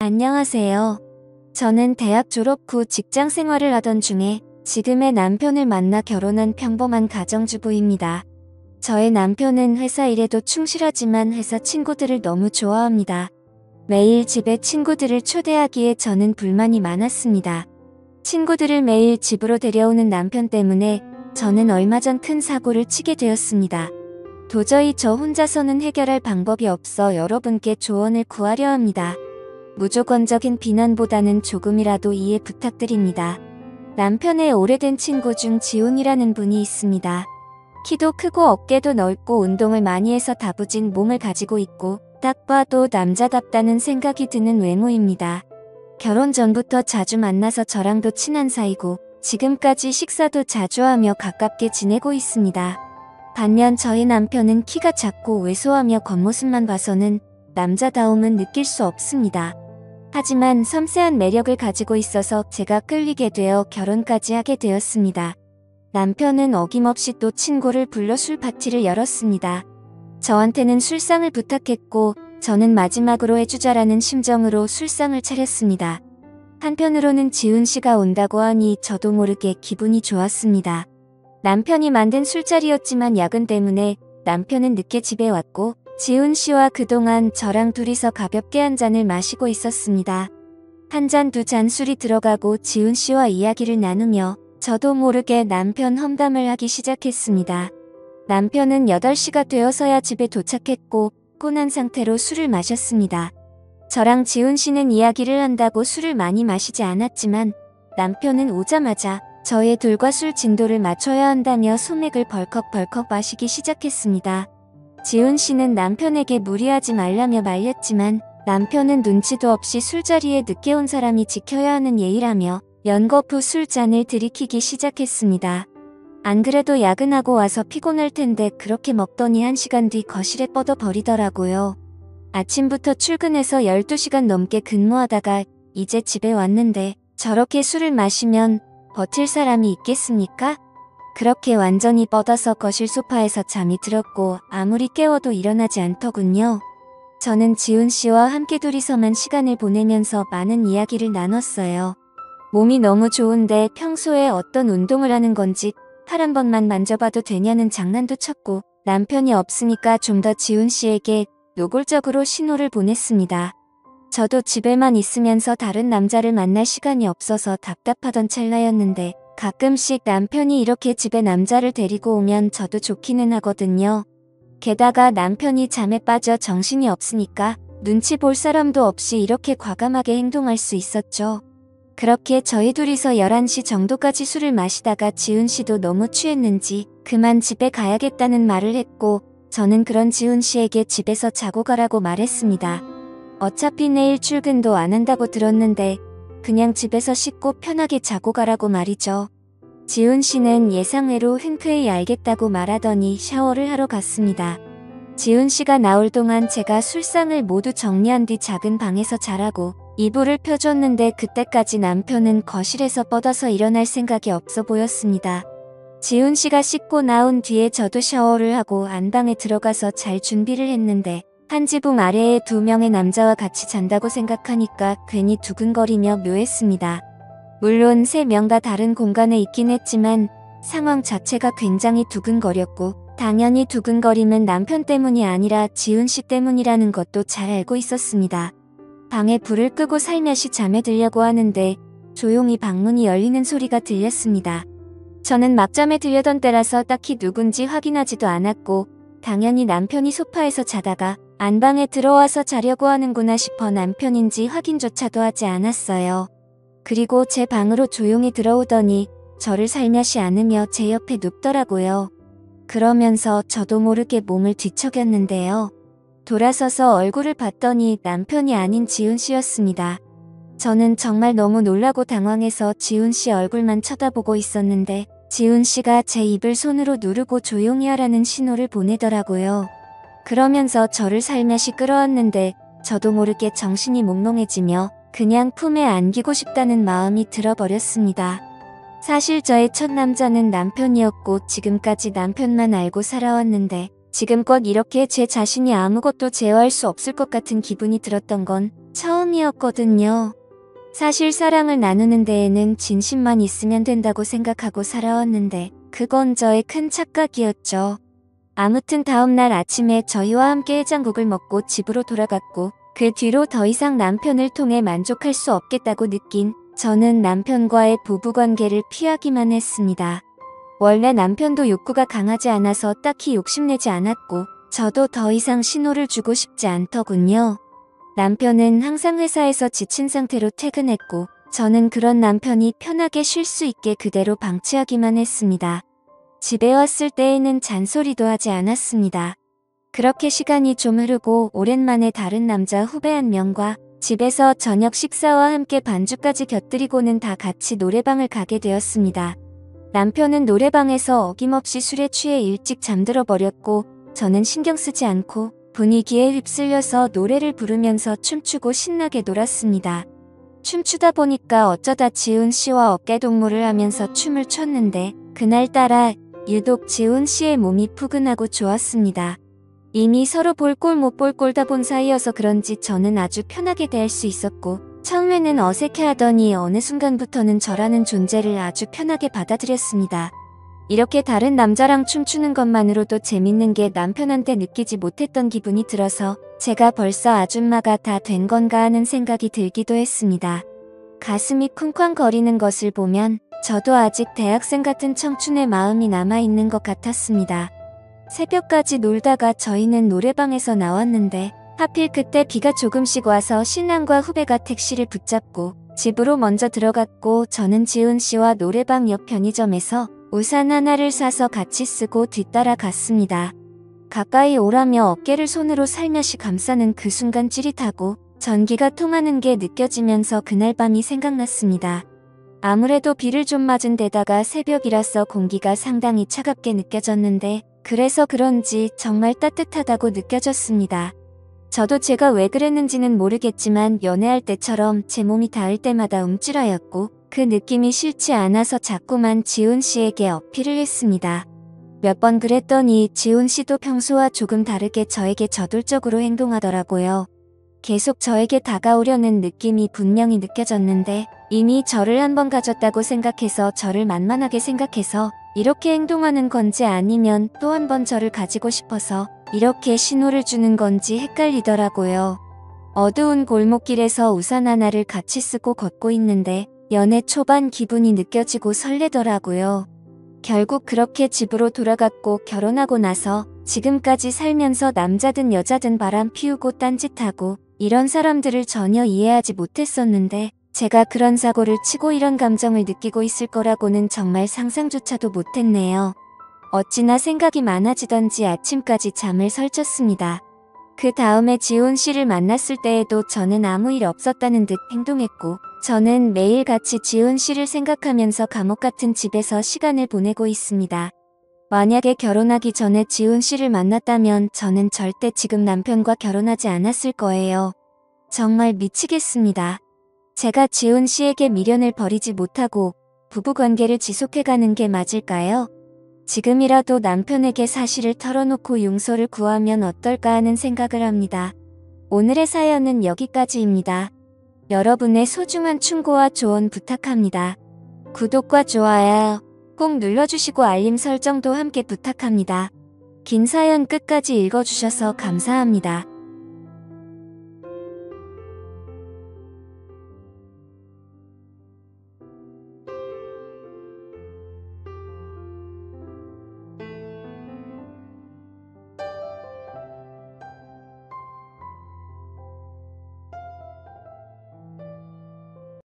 안녕하세요. 저는 대학 졸업 후 직장 생활을 하던 중에 지금의 남편을 만나 결혼한 평범한 가정주부입니다. 저의 남편은 회사 일에도 충실하지만 회사 친구들을 너무 좋아합니다. 매일 집에 친구들을 초대하기에 저는 불만이 많았습니다. 친구들을 매일 집으로 데려오는 남편 때문에 저는 얼마 전 큰 사고를 치게 되었습니다. 도저히 저 혼자서는 해결할 방법이 없어 여러분께 조언을 구하려 합니다. 무조건적인 비난보다는 조금이라도 이해 부탁드립니다. 남편의 오래된 친구 중 지훈이라는 분이 있습니다. 키도 크고 어깨도 넓고 운동을 많이 해서 다부진 몸을 가지고 있고 딱 봐도 남자답다는 생각이 드는 외모입니다. 결혼 전부터 자주 만나서 저랑도 친한 사이고 지금까지 식사도 자주 하며 가깝게 지내고 있습니다. 반면 저희 남편은 키가 작고 왜소하며 겉모습만 봐서는 남자다움은 느낄 수 없습니다. 하지만 섬세한 매력을 가지고 있어서 제가 끌리게 되어 결혼까지 하게 되었습니다. 남편은 어김없이 또 친구를 불러 술 파티를 열었습니다. 저한테는 술상을 부탁했고 저는 마지막으로 해주자라는 심정으로 술상을 차렸습니다. 한편으로는 지훈 씨가 온다고 하니 저도 모르게 기분이 좋았습니다. 남편이 만든 술자리였지만 야근 때문에 남편은 늦게 집에 왔고 지훈 씨와 그동안 저랑 둘이서 가볍게 한 잔을 마시고 있었습니다. 한 잔 두 잔 술이 들어가고 지훈 씨와 이야기를 나누며 저도 모르게 남편 험담을 하기 시작했습니다. 남편은 8시가 되어서야 집에 도착했고 꾼한 상태로 술을 마셨습니다. 저랑 지훈 씨는 이야기를 한다고 술을 많이 마시지 않았지만 남편은 오자마자 저희 둘과 술 진도를 맞춰야 한다며 소맥을 벌컥벌컥 마시기 시작했습니다. 지훈 씨는 남편에게 무리하지 말라며 말렸지만 남편은 눈치도 없이 술자리에 늦게 온 사람이 지켜야 하는 예의라며 연거푸 술잔을 들이키기 시작했습니다. 안 그래도 야근하고 와서 피곤할 텐데 그렇게 먹더니 1시간 뒤 거실에 뻗어버리더라고요. 아침부터 출근해서 12시간 넘게 근무하다가 이제 집에 왔는데 저렇게 술을 마시면 버틸 사람이 있겠습니까? 그렇게 완전히 뻗어서 거실 소파에서 잠이 들었고 아무리 깨워도 일어나지 않더군요. 저는 지훈 씨와 함께 둘이서만 시간을 보내면서 많은 이야기를 나눴어요. 몸이 너무 좋은데 평소에 어떤 운동을 하는 건지 팔 한 번만 만져봐도 되냐는 장난도 쳤고 남편이 없으니까 좀 더 지훈 씨에게 노골적으로 신호를 보냈습니다. 저도 집에만 있으면서 다른 남자를 만날 시간이 없어서 답답하던 찰나였는데 가끔씩 남편이 이렇게 집에 남자를 데리고 오면 저도 좋기는 하거든요. 게다가 남편이 잠에 빠져 정신이 없으니까 눈치 볼 사람도 없이 이렇게 과감하게 행동할 수 있었죠. 그렇게 저희 둘이서 11시 정도까지 술을 마시다가 지훈 씨도 너무 취했는지 그만 집에 가야겠다는 말을 했고 저는 그런 지훈 씨에게 집에서 자고 가라고 말했습니다. 어차피 내일 출근도 안 한다고 들었는데 그냥 집에서 씻고 편하게 자고 가라고 말이죠. 지훈 씨는 예상외로 흔쾌히 알겠다고 말하더니 샤워를 하러 갔습니다. 지훈 씨가 나올 동안 제가 술상을 모두 정리한 뒤 작은 방에서 자라고 이불을 펴줬는데 그때까지 남편은 거실에서 뻗어서 일어날 생각이 없어 보였습니다. 지훈 씨가 씻고 나온 뒤에 저도 샤워를 하고 안방에 들어가서 잘 준비를 했는데 한 지붕 아래에 2명의 남자와 같이 잔다고 생각하니까 괜히 두근거리며 묘했습니다. 물론 3명 다 다른 공간에 있긴 했지만 상황 자체가 굉장히 두근거렸고 당연히 두근거림은 남편 때문이 아니라 지훈 씨 때문이라는 것도 잘 알고 있었습니다. 방에 불을 끄고 살며시 잠에 들려고 하는데 조용히 방문이 열리는 소리가 들렸습니다. 저는 막잠에 들려던 때라서 딱히 누군지 확인하지도 않았고 당연히 남편이 소파에서 자다가 안방에 들어와서 자려고 하는구나 싶어 남편인지 확인조차도 하지 않았어요. 그리고 제 방으로 조용히 들어오더니 저를 살며시 안으며 제 옆에 눕더라고요. 그러면서 저도 모르게 몸을 뒤척였는데요. 돌아서서 얼굴을 봤더니 남편이 아닌 지훈 씨였습니다. 저는 정말 너무 놀라고 당황해서 지훈 씨 얼굴만 쳐다보고 있었는데 지훈 씨가 제 입을 손으로 누르고 조용히 하라는 신호를 보내더라고요. 그러면서 저를 살며시 끌어안는데 저도 모르게 정신이 몽롱해지며 그냥 품에 안기고 싶다는 마음이 들어버렸습니다. 사실 저의 첫 남자는 남편이었고 지금까지 남편만 알고 살아왔는데 지금껏 이렇게 제 자신이 아무것도 제어할 수 없을 것 같은 기분이 들었던 건 처음이었거든요. 사실 사랑을 나누는 데에는 진심만 있으면 된다고 생각하고 살아왔는데 그건 저의 큰 착각이었죠. 아무튼 다음날 아침에 저희와 함께 해장국을 먹고 집으로 돌아갔고 그 뒤로 더 이상 남편을 통해 만족할 수 없겠다고 느낀 저는 남편과의 부부관계를 피하기만 했습니다. 원래 남편도 욕구가 강하지 않아서 딱히 욕심내지 않았고 저도 더 이상 신호를 주고 싶지 않더군요. 남편은 항상 회사에서 지친 상태로 퇴근했고 저는 그런 남편이 편하게 쉴 수 있게 그대로 방치하기만 했습니다. 집에 왔을 때에는 잔소리도 하지 않았습니다. 그렇게 시간이 좀 흐르고 오랜만에 다른 남자 후배 한 명과 집에서 저녁 식사와 함께 반주까지 곁들이고는 다 같이 노래방을 가게 되었습니다. 남편은 노래방에서 어김없이 술에 취해 일찍 잠들어 버렸고 저는 신경 쓰지 않고 분위기에 휩쓸려서 노래를 부르면서 춤추고 신나게 놀았습니다. 춤추다 보니까 어쩌다 지훈 씨와 어깨동무를 하면서 춤을 췄는데 그날따라 유독 지훈 씨의 몸이 푸근하고 좋았습니다. 이미 서로 볼 꼴 못 볼 꼴 다 본 사이여서 그런지 저는 아주 편하게 대할 수 있었고 처음에는 어색해하더니 어느 순간부터는 저라는 존재를 아주 편하게 받아들였습니다. 이렇게 다른 남자랑 춤추는 것만으로도 재밌는 게 남편한테 느끼지 못했던 기분이 들어서 제가 벌써 아줌마가 다 된 건가 하는 생각이 들기도 했습니다. 가슴이 쿵쾅거리는 것을 보면 저도 아직 대학생 같은 청춘의 마음이 남아있는 것 같았습니다. 새벽까지 놀다가 저희는 노래방에서 나왔는데 하필 그때 비가 조금씩 와서 신랑과 후배가 택시를 붙잡고 집으로 먼저 들어갔고 저는 지훈 씨와 노래방 옆 편의점에서 우산 하나를 사서 같이 쓰고 뒤따라 갔습니다. 가까이 오라며 어깨를 손으로 살며시 감싸는 그 순간 찌릿하고 전기가 통하는 게 느껴지면서 그날 밤이 생각났습니다. 아무래도 비를 좀 맞은 데다가 새벽이라서 공기가 상당히 차갑게 느껴졌는데 그래서 그런지 정말 따뜻하다고 느껴졌습니다. 저도 제가 왜 그랬는지는 모르겠지만 연애할 때처럼 제 몸이 닿을 때마다 움찔하였고 그 느낌이 싫지 않아서 자꾸만 지훈 씨에게 어필을 했습니다. 몇 번 그랬더니 지훈 씨도 평소와 조금 다르게 저에게 저돌적으로 행동하더라고요. 계속 저에게 다가오려는 느낌이 분명히 느껴졌는데 이미 저를 한 번 가졌다고 생각해서 저를 만만하게 생각해서 이렇게 행동하는 건지 아니면 또 한 번 저를 가지고 싶어서 이렇게 신호를 주는 건지 헷갈리더라고요. 어두운 골목길에서 우산 하나를 같이 쓰고 걷고 있는데 연애 초반 기분이 느껴지고 설레더라고요. 결국 그렇게 집으로 돌아갔고 결혼하고 나서 지금까지 살면서 남자든 여자든 바람 피우고 딴짓하고 이런 사람들을 전혀 이해하지 못했었는데 제가 그런 사고를 치고 이런 감정을 느끼고 있을 거라고는 정말 상상조차도 못했네요. 어찌나 생각이 많아지던지 아침까지 잠을 설쳤습니다. 그 다음에 지훈 씨를 만났을 때에도 저는 아무 일 없었다는 듯 행동했고 저는 매일 같이 지훈 씨를 생각하면서 감옥 같은 집에서 시간을 보내고 있습니다. 만약에 결혼하기 전에 지훈 씨를 만났다면 저는 절대 지금 남편과 결혼하지 않았을 거예요. 정말 미치겠습니다. 제가 지훈 씨에게 미련을 버리지 못하고 부부관계를 지속해가는 게 맞을까요? 지금이라도 남편에게 사실을 털어놓고 용서를 구하면 어떨까 하는 생각을 합니다. 오늘의 사연은 여기까지입니다. 여러분의 소중한 충고와 조언 부탁합니다. 구독과 좋아요 꼭 눌러주시고 알림 설정도 함께 부탁합니다. 긴 사연 끝까지 읽어주셔서 감사합니다.